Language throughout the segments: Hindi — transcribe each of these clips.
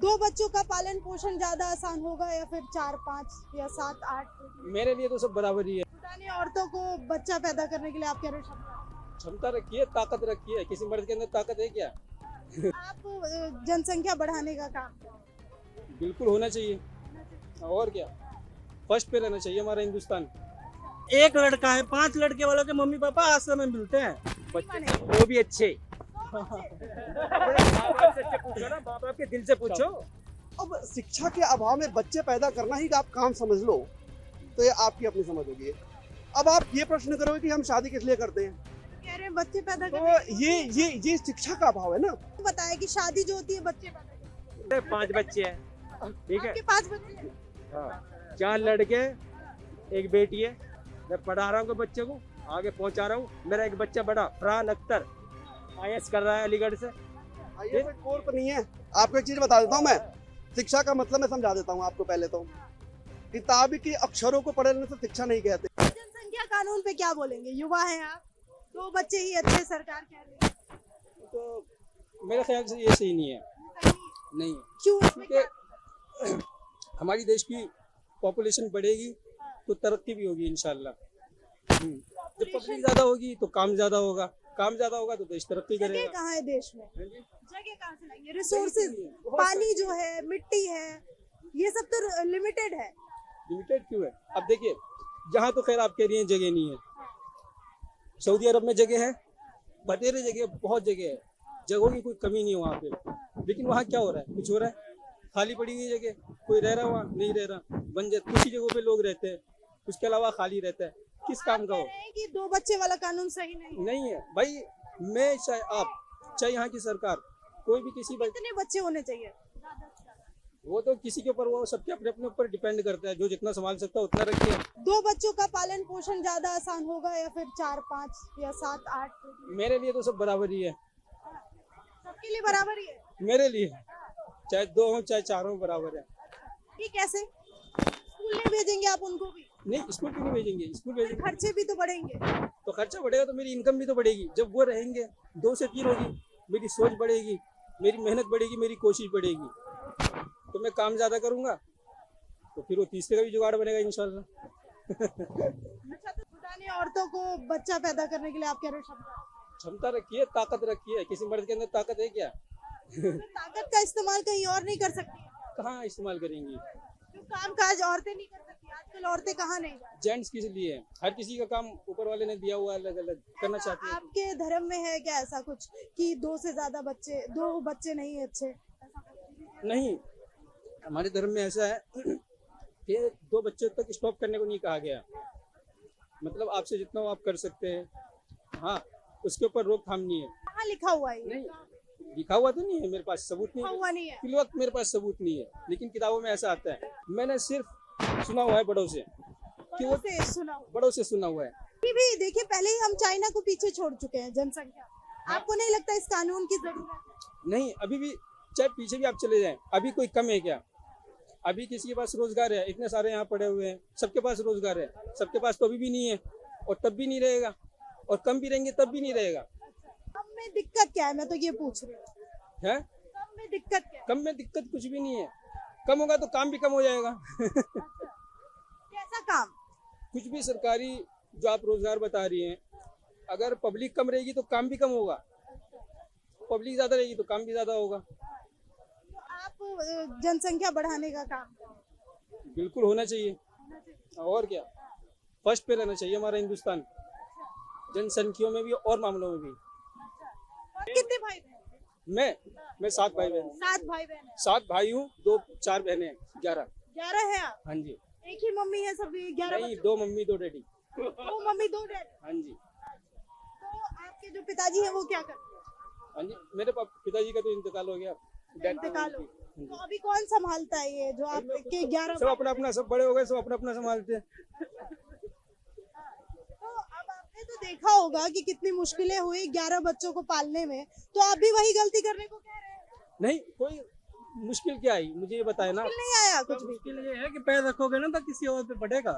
दो बच्चों का पालन पोषण ज्यादा आसान होगा या फिर 4 5 या 7 8? मेरे लिए तो सब बराबर ही है। पुरानी औरतों को बच्चा पैदा करने के लिए आप कह रहे हो क्षमता रखी है, ताकत रखी है, किसी मर्द के अंदर ताकत है क्या? आप जनसंख्या बढ़ाने का काम बिल्कुल होना चाहिए। और क्या, फर्स्ट पे रहना चाहिए हमारा हिंदुस्तान। एक लड़का है, 5 लड़के वालों के मम्मी पापा आश्रम में मिलते हैं। बच्चे वो भी अच्छे। माँ बाप से पूछो ना, माँ बाप के दिल से पूछो। अब शिक्षा के अभाव में बच्चे पैदा करना ही आप काम समझ लो, तो ये आपकी अपनी समझ होगी। अब आप ये प्रश्न करोगे कि हम शादी किस लिए करते हैं, कह रहे हैं बच्चे पैदा तो करने ये शिक्षा का अभाव है ना। बताया कि शादी जो होती है बच्चे पैदा करने के लिए। 5 बच्चे हैं, ठीक है। आपके 5 बच्चे हैं? हाँ, 4 लड़के, एक बेटी है। मैं पढ़ा रहा हूँ बच्चे को, आगे पहुंचा रहा हूँ। मेरा एक बच्चा बड़ा फरहान अख्तर IAS कर रहा है अलीगढ़ से। ये कोई कोर्स नहीं है। आपको एक चीज बता देता हूँ मैं, शिक्षा का मतलब मैं समझा देता हूँ आपको। पहले तो किताब के अक्षरों को पढ़ने से शिक्षा नहीं कहते। जनसंख्या कानून पे क्या बोलेंगे? युवा हैं आप, 2 बच्चे ही अच्छे सरकार कह रही है। तो मेरे ख्याल से ये सही नहीं है। नहीं है। क्यों? इसमें क्या? क्योंकि हमारी देश की पॉपुलेशन बढ़ेगी तो तरक्की भी होगी इंशाल्लाह। जब पब्लिक ज्यादा होगी तो काम ज्यादा होगा, काम ज्यादा होगा तो देश तरक्की जगह करेगा। कहाँ है देश में? जगह कहाँ से लाएंगे? रिसोर्सेज, पानी जो है, मिट्टी है, ये सब तो लिमिटेड है। लिमिटेड क्यों है? अब देखिए, यहाँ तो खैर आप कह रही हैं जगह नहीं है। सऊदी अरब में जगह है, बतेरे जगह, बहुत जगह है, जगहों की कोई कमी नहीं है वहाँ पे। लेकिन वहाँ क्या हो रहा है? कुछ हो रहा है? खाली पड़ी हुई जगह, कोई रह रहा वहाँ नहीं रह रहा, बन जाए। कुछ ही जगहों पे लोग रहते हैं, उसके अलावा खाली रहता है। किस काम का कह हो? रहे हैं कि 2 बच्चे वाला कानून सही नहीं है। नहीं है भाई। मैं चाहे आप, चाहे यहाँ की सरकार, कोई भी किसी कितने बच्चे होने चाहिए? वो तो किसी के ऊपर, वो सबके अपने अपने ऊपर डिपेंड करता है। जो जितना संभाल सकता है उतना रखिए। 2 बच्चों का पालन पोषण ज्यादा आसान होगा या फिर 4 5 या 7 8? मेरे लिए तो सब बराबर ही है। सबके लिए बराबर ही है। मेरे लिए चाहे 2 हो चाहे 4 हो, बराबर है। ये कैसे? स्कूल नहीं भेजेंगे आप उनको भी? नहीं, स्कूल क्यों नहीं भेजेंगे? स्कूल भेजेंगे खर्चे भी तो बढ़ेंगे। तो खर्चा बढ़ेगा तो मेरी इनकम भी तो बढ़ेगी। जब वो रहेंगे 2 से 3 होगी, मेरी सोच बढ़ेगी, मेरी मेहनत बढ़ेगी, मेरी कोशिश बढ़ेगी, तो मैं काम ज्यादा करूंगा, तो फिर वो तीसरे का भी जुगाड़ बनेगा इंशाल्लाह। अच्छा, तो पुरानी औरतों को बच्चा पैदा करने के लिए आप कह रहे हो क्षमता रखी है, ताकत रखी है, किसी मर्द के अंदर ताकत है क्या? तो ताकत का इस्तेमाल कहीं और नहीं कर सकती? कहाँ इस्तेमाल करेंगी? जो काम काज औरतें नहीं कर सकती आजकल, औरतें कहाँ नहीं? जेंट्स किस लिए है? हर किसी का काम ऊपर वाले ने दिया हुआ है, अलग अलग करना चाहते हैं। आपके धर्म में है क्या ऐसा कुछ कि 2 से ज्यादा बच्चे, 2 बच्चे नहीं अच्छे? नहीं, हमारे धर्म में ऐसा है कि 2 बच्चे तक स्टॉप करने को नहीं कहा गया। मतलब आपसे जितना हो आप कर सकते हैं, हाँ, उसके ऊपर रोकथाम नहीं है। कहाँ लिखा हुआ है ये? नहीं, लिखा हुआ तो नहीं है, मेरे पास सबूत नहीं लिखा है। हुआ नहीं है। फिल वक्त मेरे पास सबूत नहीं है, लेकिन किताबों में ऐसा आता है। मैंने सिर्फ सुना हुआ है बड़ों से, कि वो से सुना हुआ। बड़ों से सुना हुआ है। अभी भी देखिए, पहले ही हम चाइना को पीछे छोड़ चुके हैं जनसंख्या। आपको नहीं लगता इस कानून की जरूरत है? नहीं, अभी भी चाहे पीछे भी आप चले जाएं, अभी कोई कम है क्या? अभी किसी के पास रोजगार है? इतने सारे यहाँ पड़े हुए हैं, सबके पास रोजगार है। सबके पास तो अभी भी नहीं है, और तब भी नहीं रहेगा, और कम भी रहेंगे तब भी नहीं रहेगा। कम में दिक्कत क्या है, मैं तो ये पूछ रही हूँ। है? कम में दिक्कत क्या है? कम में दिक्कत कुछ भी नहीं है। कम होगा तो काम भी कम हो जाएगा। कैसा काम? कुछ भी सरकारी जो आप रोजगार बता रही हैं, अगर पब्लिक कम रहेगी तो काम भी कम होगा, पब्लिक ज्यादा रहेगी तो काम भी ज्यादा होगा। तो आप जनसंख्या बढ़ाने का काम बिल्कुल होना चाहिए। और क्या, फर्स्ट पे रहना चाहिए हमारा हिंदुस्तान, जनसंख्या में भी और मामलों में भी। और कितने भाई बहन? मैं 7 भाई बहन, 7 भाई बहन हैं। 7 भाई हूँ, 2 4 बहनें हैं, 11। 11 है आप? हाँ जी। एक ही मम्मी है सभी 11 नहीं, बच्चों? 2 मम्मी 2 डैडी। 2 mummy 2 daddy. हाँ जी। तो आपके जो पिताजी हैं वो क्या करते हैं? हाँ जी, मेरे पिताजी का तो इंतकाल हो गया, डेथ हो इंतकाल हो गई थी। तो अभी कौन संभालता है ये जो आपके 11 सब अपना अपना, सब बड़े हो गए, सब अपना अपना संभालते हैं। तो अब आपने तो देखा होगा कि कितनी मुश्किलें हुई 11 बच्चों को पालने में, तो आप भी वही गलती करने को कह रहे हैं? नहीं, कोई मुश्किल क्या आई, मुझे ये बताए ना। मुश्किल नहीं आया कुछ भी? मुश्किल ये है कि पैर रखोगे ना तो किसी और पे पड़ेगा।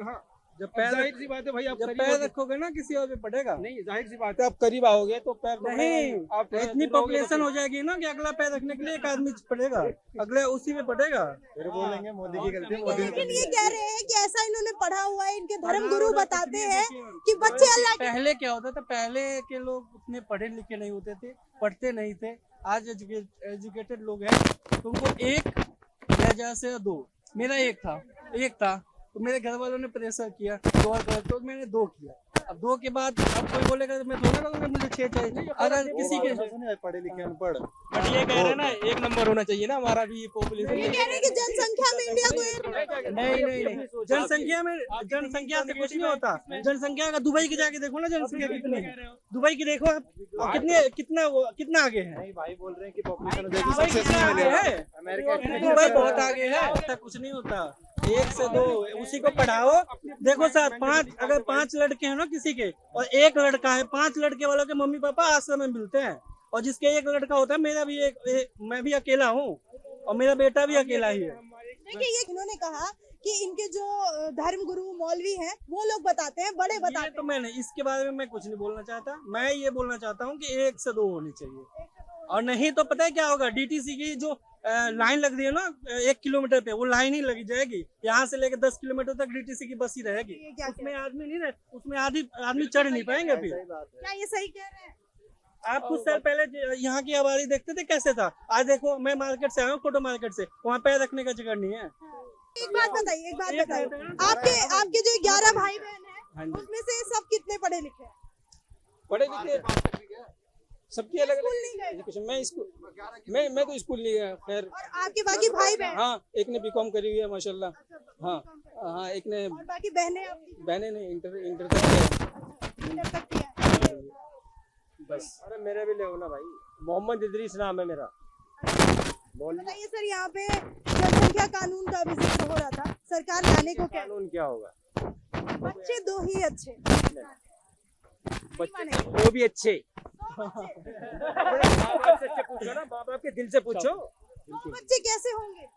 हाँ, जब जाहिर सी बात है भाई, आप जब करीब पैर होके- रखोगे ना किसी और पे पड़ेगा। नहीं, जाहिर सी बात है, आप करीब आओगे तो पैर तो नहीं, पड़ेगा। आप थोड़ा इतनी दूर रहोगे तो पॉपुलेशन हो जाएगी ना कि अगला पैर रखने के लिए एक आदमी पड़ेगा, अगले उसी में पड़ेगा। फिर बोलेंगे मोदी की गलती, मोदी की लेकिन गलती। ये कह रहे हैं कि ऐसा इन्होंने पढ़ा हुआ है, इनके धर्म गुरु बताते हैं कि बच्चे अल्लाह के। पहले क्या होता था, पहले के लोग उतने पढ़े लिखे नहीं होते थे, पढ़ते नहीं थे। आज एजुकेटेड लोग हैं, तो उनको एक या जैसे दो, मेरा एक था तो मेरे घर वालों ने प्रेशर किया दो और कर, तो मैंने दो किया। अब दो के बाद अब कोई बोलेगा तो मैं थोड़ा कहूंगा मुझे 6 चाहिए। अगर किसी के पढ़े लिखे अनपढ़, बट ये कह रहे हैं ना एक नंबर होना चाहिए ना हमारा भी, ये पॉपुलेशन। कह रहे हैं कि जनसंख्या में इंडिया को एक नहीं, जनसंख्या से कुछ नहीं होता। जनसंख्या का दुबई की जाके देखो ना, जनसंख्या कितनी है दुबई की, देखो कितना आगे है। नहीं भाई बोल रहे हैं कि पॉपुलेशन हो दुबई कितना आगे है, अमेरिका दुबई बहुत आगे है। ऐसा कुछ नहीं होता, 1 से 2 उसी को पढ़ाओ। देखो सर, अगर 5 लड़के हैं ना किसी के और एक लड़का है, 5 लड़के वालों के मम्मी पापा आश्रम में मिलते हैं, और जिसके एक लड़का होता है, मेरा भी मैं भी अकेला हूँ और मेरा बेटा भी अकेला ही है। देखिए, ये इन्होंने कहा कि इनके जो धर्म गुरु मौलवी हैं वो लोग बताते हैं, बड़े बताते तो मैंने इसके बारे में मैं कुछ नहीं बोलना चाहता। मैं ये बोलना चाहता हूँ कि 1 से 2 होनी चाहिए, और नहीं तो पता है क्या होगा, डीटीसी की जो लाइन लग रही है ना 1 किलोमीटर पे, वो लाइन ही लगी जाएगी। यहाँ से लेकर 10 किलोमीटर तक डीटीसी की बस ही रहेगी। उसमें आदमी नहीं रहे, उसमें आदमी चढ़ नहीं पाएंगे। फिर क्या ये सही कह रहे हैं? आप कुछ साल पहले यहाँ की आबादी देखते थे कैसे था, आज देखो। मैं मार्केट से आया हूँ, फोटो मार्केट से, वहाँ पैर रखने का जगह नहीं है। एक बात बताइए, आपके जो 11 भाई बहन हैं, उसमें से सब कितने पढ़े लिखे हैं? पढ़े लिखे सबकी अलग स्कूल नहीं गए? एजुकेशन। मैं तो स्कूल नहीं गया, खैर। और आपके बाकी भाई बहन? हाँ, एक ने बीकॉम करी हुई है माशाल्लाह। हाँ, एक ने, और बाकी बहनें आपकी? बहनें ने इंटर तक किया। इंटर तक किया है। बस। अरे मेरे भी ले ना भाई, मोहम्मद इदरीस नाम है मेरा। बताइए सर, यहाँ पे जनसंख्या कानून का भी जिक्र हो रहा था, सरकार लाने को क्या? कानून क्या होगा? बच्चे 2 ही अच्छे, बच्चे वो भी अच्छे। माँ बाप से पूछो ना, माँ बाप के दिल से पूछो। तो बच्चे कैसे होंगे?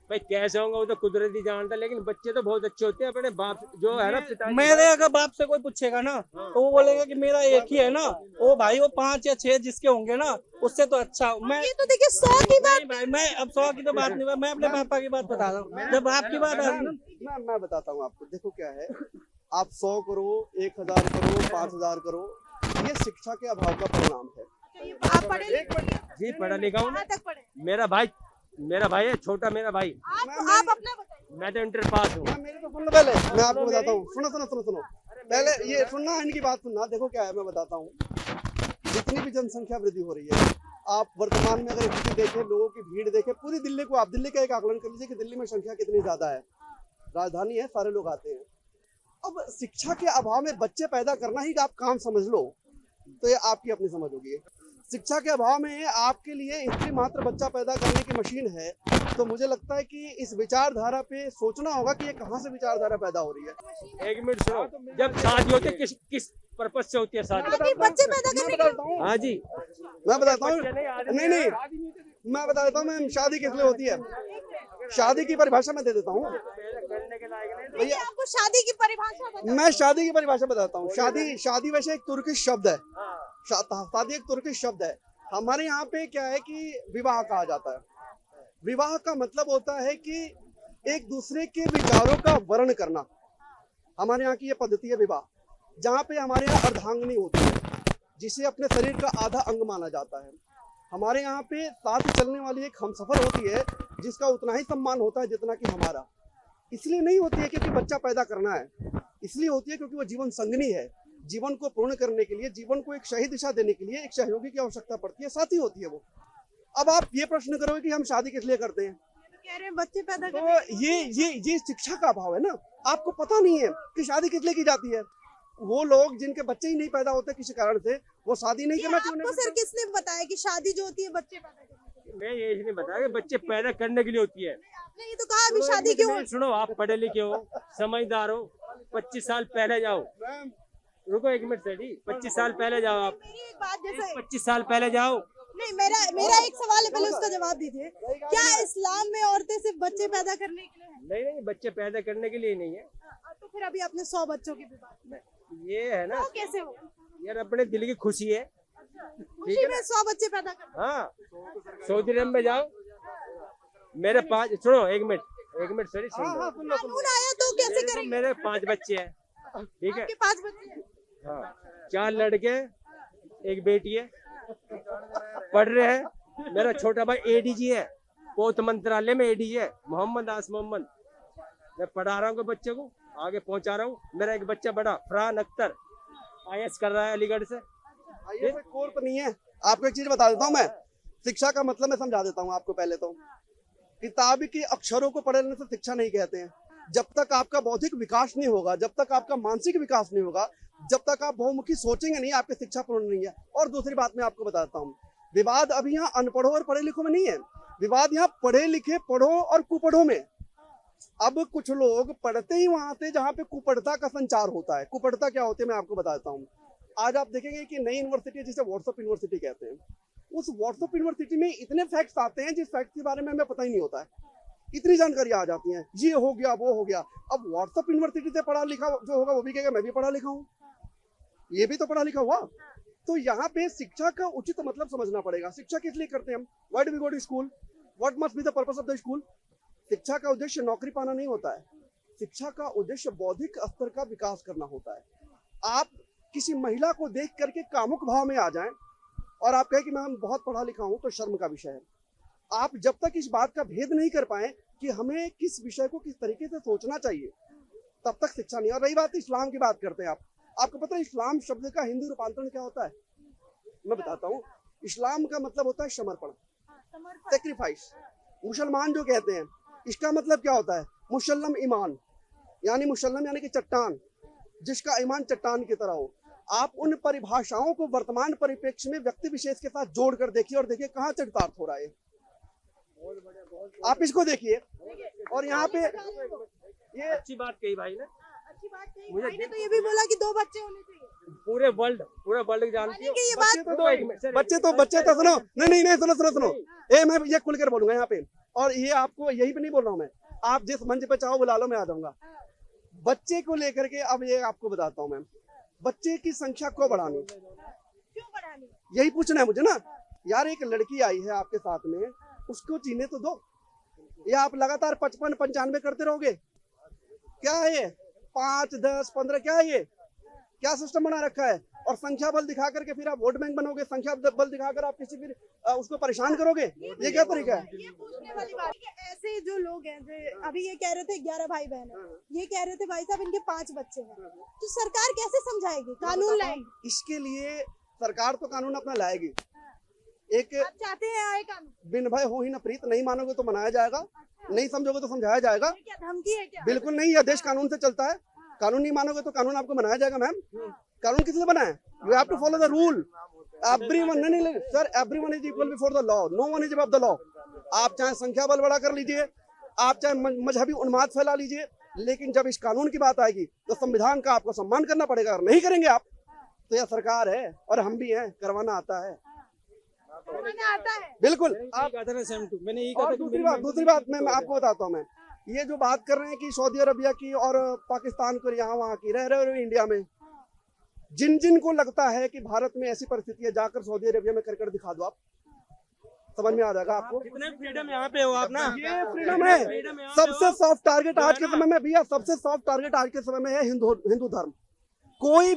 भाई कैसे होंगे वो तो कुदरती जानता, लेकिन बच्चे तो बहुत अच्छे होते हैं अपने बाप जो है ना, पिताजी। मेरे अगर बाप से कोई पूछेगा ना तो वो बोलेगा कि मेरा एक ही है ना, वो भाई वो 5 या 6 जिसके होंगे ना, उससे तो अच्छा। मैं ये तो देखिए 100 की बात। नहीं भाई, मैं अब 100 की तो बात नहीं, मैं अपने पापा की बात बता रहा हूँ। जब बाप की बात आ रही ना, मैं बताता हूँ आपको। देखो क्या है, आप 100 करो, 1000 करो, 5000 करो, ये शिक्षा के अभाव का परिणाम है। आप पढ़े लिखे हैं? जी पढ़ा लिखा हूँ। कहाँ तक पढ़े? मेरा भाई है छोटा, मेरा भाई। आप अपना बताइए। मैं तो इंटर पास हूँ। मेरे तो सुन लो पहले, मैं आपको बताता हूँ। सुनो पहले, ये सुनना, इनकी बात सुनना। देखो क्या है, मैं बताता हूँ। जितनी भी जनसंख्या वृद्धि हो रही है, आप वर्तमान में अगर स्थिति देखें, लोगों की भीड़ देखें, पूरी दिल्ली को, आप दिल्ली का एक आकलन कर लीजिए कि दिल्ली में संख्या कितनी ज्यादा है। राजधानी है, सारे लोग आते हैं। अब शिक्षा के अभाव में बच्चे पैदा करना ही आप काम समझ लो, तो ये आपकी अपनी समझ होगी। शिक्षा के अभाव में आपके लिए स्त्री मात्र बच्चा पैदा करने की मशीन है, तो मुझे लगता है कि इस विचारधारा पे सोचना होगा कि ये कहाँ से विचारधारा पैदा हो रही है। 1 मिनट सुनो, जब शादी होती है किस पर्पज से होती है शादी? बच्चे पैदा करने के। हाँ जी, मैं बताता हूँ। नहीं, मैं बताता हूँ मैं शादी किस लिए होती है। शादी की परिभाषा मैं दे देता हूँ भैया। आपको शादी की परिभाषा बताओ। मैं शादी की परिभाषा बताता हूँ। शादी वैसे एक तुर्किश शब्द है। शादी एक तुर्किश शब्द है। हमारे यहाँ पे क्या है कि विवाह कहा जाता है। विवाह का मतलब होता है कि एक दूसरे के विचारों का वर्ण करना। हमारे यहाँ की ये पद्धति है विवाह, जहाँ पे हमारे यहाँ अर्धांगिनी होती है, जिसे अपने शरीर का आधा अंग माना जाता है। हमारे यहाँ पे साथ ही चलने वाली एक हमसफर होती है, जिसका उतना ही सम्मान होता है जितना कि हमारा। इसलिए नहीं होती है क्योंकि बच्चा पैदा करना है, इसलिए होती है क्योंकि वो जीवन संगनी है। जीवन को पूर्ण करने के लिए, जीवन को एक सही दिशा देने के लिए एक सहयोगी की आवश्यकता पड़ती है, साथी होती है वो। अब आप ये प्रश्न करोगे कि हम शादी किस लिए करते हैं, कह रहे हैं बच्चे पैदा तो करने। ये शिक्षा का अभाव है ना। आपको पता नहीं है कि शादी किस लिए की जाती है। वो लोग जिनके बच्चे ही नहीं पैदा होते किसी कारण से, वो शादी नहीं करना आपको चाहिए। सर किसने बताया कि शादी जो होती है बच्चे पैदा करने के लिए? मैं ये नहीं बताया कि बच्चे पैदा करने के लिए होती है। आपने ये तो कहा अभी शादी क्यों होती सुनो, आप पढ़े लिखे हो, समझदार हो, 25 साल पहले जाओ। रुको 1 मिनट सेठी, 25 साल पहले जाओ आप। है? मेरी एक बात जैसे 25 साल पहले जाओ। नहीं, मेरा एक सवाल है, पहले उसका जवाब दीजिए। क्या इस्लाम में औरतें सिर्फ बच्चे पैदा करने के लिए हैं? नहीं, बच्चे पैदा करने के लिए नहीं है। तो तो फिर अभी अपने 100 बच्चों की भी बात, ये है ना तो कैसे हो? यार, अपने दिल की खुशी है। खुशी में 100 बच्चे पैदा कर, हाँ, सऊदी अरब में जाओ, मेरे 5, सुनो एक मिनट सॉरी, सुन लो। कानून आया तो कैसे करेंगे? मेरे 5 बच्चे हैं, ठीक है। आपके 5 बच्चे हैं? हाँ, 4 लड़के, एक बेटी है, पढ़ रहे हैं। मेरा छोटा भाई एडीजी है, पोत मंत्रालय में एडीजी है, मोहम्मद मोहम्मद। मैं पढ़ा रहा हूँ बच्चे को, आगे पहुंचा रहा हूँ। मेरा एक बच्चा बड़ा फरहान अख्तर IAS कर रहा है अलीगढ़ से। ये कोर पर नहीं है। आपको एक चीज बता देता हूँ मैं, शिक्षा का मतलब मैं समझा देता हूँ आपको। पहले तो किताब के अक्षरों को पढ़ने से शिक्षा नहीं कहते हैं। जब तक आपका बौद्धिक विकास नहीं होगा, जब तक आपका मानसिक विकास नहीं होगा, जब तक आप बहुमुखी सोचेंगे नहीं, आपकी शिक्षा पूर्ण नहीं है। और दूसरी बात मैं आपको बताता हूँ, विवाद अभी यहाँ अनपढ़ों और पढ़े लिखों में नहीं है, विवाद यहाँ पढ़े लिखे पढ़ो और कुपढ़ों में। अब कुछ लोग पढ़ते ही वहां से जहाँ पे कुपढ़ता का संचार होता है। कुपढ़ता क्या होती है मैं आपको बताता हूँ। आज आप देखेंगे कि नई यूनिवर्सिटी जिसे व्हाट्सएप यूनिवर्सिटी कहते हैं, उस व्हाट्सएप यूनिवर्सिटी में इतने फैक्ट्स आते हैं जिस फैक्ट के बारे में हमें पता ही नहीं होता है। इतनी जानकारी आ जाती है, ये हो गया वो हो गया। अब व्हाट्सएप यूनिवर्सिटी से पढ़ा लिखा जो होगा वो भी कहेगा मैं भी पढ़ा लिखा हूँ, ये भी तो पढ़ा लिखा हुआ। तो यहाँ पे शिक्षा का उचित मतलब समझना पड़ेगा। शिक्षा किस लिए करते हैं हम? Why do we go to school? What must be the purpose of the school? शिक्षा का उद्देश्य नौकरी पाना नहीं होता है। शिक्षा का उद्देश्य बौद्धिक स्तर का विकास करना होता है। आप किसी महिला को देख करके कामुक भाव में आ जाएं और आप कहें कि मैं बहुत पढ़ा लिखा हूं, तो शर्म का विषय है। आप जब तक इस बात का भेद नहीं कर पाए कि हमें किस विषय को किस तरीके से सोचना चाहिए, तब तक शिक्षा नहीं। और रही बात इस्लाम की बात करते हैं, आपको पता है इस्लाम शब्द का हिंदी रूपांतरण क्या होता है? मैं बताता हूँ। इस्लाम का मतलब होता है समर्पण, सेक्रीफाइस। मुसलमान जो कहते हैं, इसका मतलब क्या होता है? मुसल्लम ईमान, यानी मुसल्लम यानी कि चट्टान, जिसका ईमान चट्टान की तरह हो। आप उन परिभाषाओं को वर्तमान परिप्रेक्ष्य में व्यक्ति विशेष के साथ जोड़कर देखिए और देखिए कहाँ चरितार्थ हो रहा है। आप इसको देखिए। और यहाँ पे ये अच्छी बात कही भाई ने। अच्छी बात कही। मुझे भाई ने तो ये भी बोला कि 2 बच्चे होने चाहिए। पूरे वर्ल्ड जानती हो कि ये बात बच्चे तो सुनो, नहीं सुनो। मैं ये खुल कर बोलूंगा यहाँ पे, और ये आपको यही पे नहीं बोल रहा हूँ मैं, आप जिस मंच पे चाहो बुला लो, मैं आ जाऊंगा। बच्चे को लेकर के अब ये आपको बताता हूँ मैं, बच्चे की संख्या क्यों बढ़ानी, यही पूछना है मुझे ना यार। एक लड़की आई है आपके साथ में, उसको जीने तो दो। या आप लगातार 55-95 करते रहोगे? क्या है ये? 5, 10, 15 क्या है ये? क्या सिस्टम बना रखा है? और संख्या बल दिखा करके फिर आप वोट बैंक बनोगे, संख्या बल दिखाकर आप किसी फिर उसको परेशान करोगे? ये क्या तरीका है? ये पूछने वाली बात है कि ऐसे जो लोग हैं, जो अभी ये कह रहे थे 11 भाई बहन है, ये कह रहे थे भाई साहब इनके 5 बच्चे हैं, तो सरकार कैसे समझाएगी, कानून लाएगी? इसके लिए सरकार तो कानून अपना लाएगी। एक आप चाहते हैं आए कानून? बिन भय हो ही न प्रीत, नहीं मानोगे तो मनाया जाएगा, नहीं समझोगे तो समझाया जाएगा। ये क्या धमकी है क्या? बिल्कुल नहीं, यह देश कानून से चलता है। कानून नहीं मानोगे तो कानून आपको बनाया जाएगा। मैम, कानून किस लिए बना है? You have to follow the rule. Everyone नहीं sir, everyone is equal before the law, no one is above the law. आप चाहे संख्या बल बढ़ा कर लीजिए, आप चाहे मजहबी उन्माद फैला लीजिए, लेकिन जब इस कानून की बात आएगी तो संविधान का आपको सम्मान करना पड़ेगा। और नहीं करेंगे आप तो यह सरकार है और हम भी हैं, करवाना आता है। आता है बिल्कुल। आप मैंने यही कहा और था। दूसरी बात मैं आपको बताता हूँ। मैं ये जो बात कर रहे हैं कि सऊदी अरबिया की और पाकिस्तान को, यहाँ वहाँ की, रह रहे हो इंडिया में, जिन को लगता है कि भारत में ऐसी परिस्थिति है, जाकर सऊदी अरबिया में कर दिखा दो, आप समझ में आ जाएगा आपको। कितने फ्रीडम यहाँ पे हो आप ना। ये फ्रीडम है। सबसे सॉफ्ट टारगेट आज के समय में भैया, सबसे सॉफ्ट टारगेट आज के समय में है हिंदू धर्म। कोई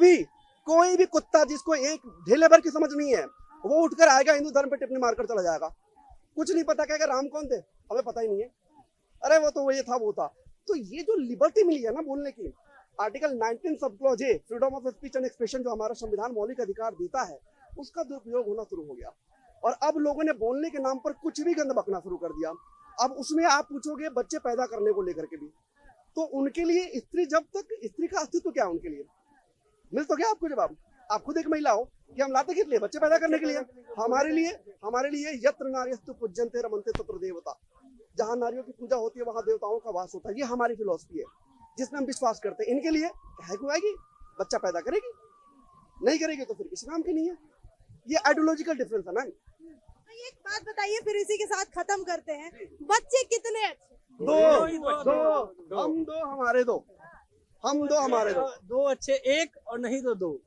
भी कुत्ता जिसको एक ढेले भर की समझ नहीं है, वो उठकर आएगा हिंदू धर्म पे टिप्पणी मारकर चला जाएगा। कुछ नहीं पता, कहेगा राम कौन थे, हमें पता ही नहीं है, अरे वो तो ये था वो था। तो ये जो लिबर्टी मिली है ना बोलने की, article 19 sub clause A, freedom of speech and expression, जो हमारा संविधान मौलिक अधिकार देता है, उसका दुरुपयोग होना शुरू हो गया। और अब लोगों ने बोलने के नाम पर कुछ भी गंद बकना शुरू कर दिया। अब उसमें आप पूछोगे बच्चे पैदा करने को लेकर के भी, तो उनके लिए स्त्री, जब तक स्त्री का अस्तित्व क्या है उनके लिए, मिल तो क्या आपको जवाब? आप खुद एक महिला हो कि हम लाते किस लिए? बच्चे पैदा करने के लिए। हमारे लिए यत्र नार्यस्तु पूज्यन्ते रमन्ते तत्र देवता, जहाँ नारियों की पूजा होती है वहाँ देवताओं का वास होता है। ये हमारी फिलॉसफी है जिसमें हम विश्वास करते हैं। इनके लिए है क्यों आएगी, बच्चा पैदा करेगी, नहीं करेगी तो फिर किसी काम की नहीं है। ये आइडियोलॉजिकल डिफरेंस है मैम। एक बात बताइए, फिर इसी के साथ खत्म करते हैं। बच्चे कितने अच्छे? दो, हमारे दो। हम दो हमारे दो। दो अच्छे एक और नहीं तो दो।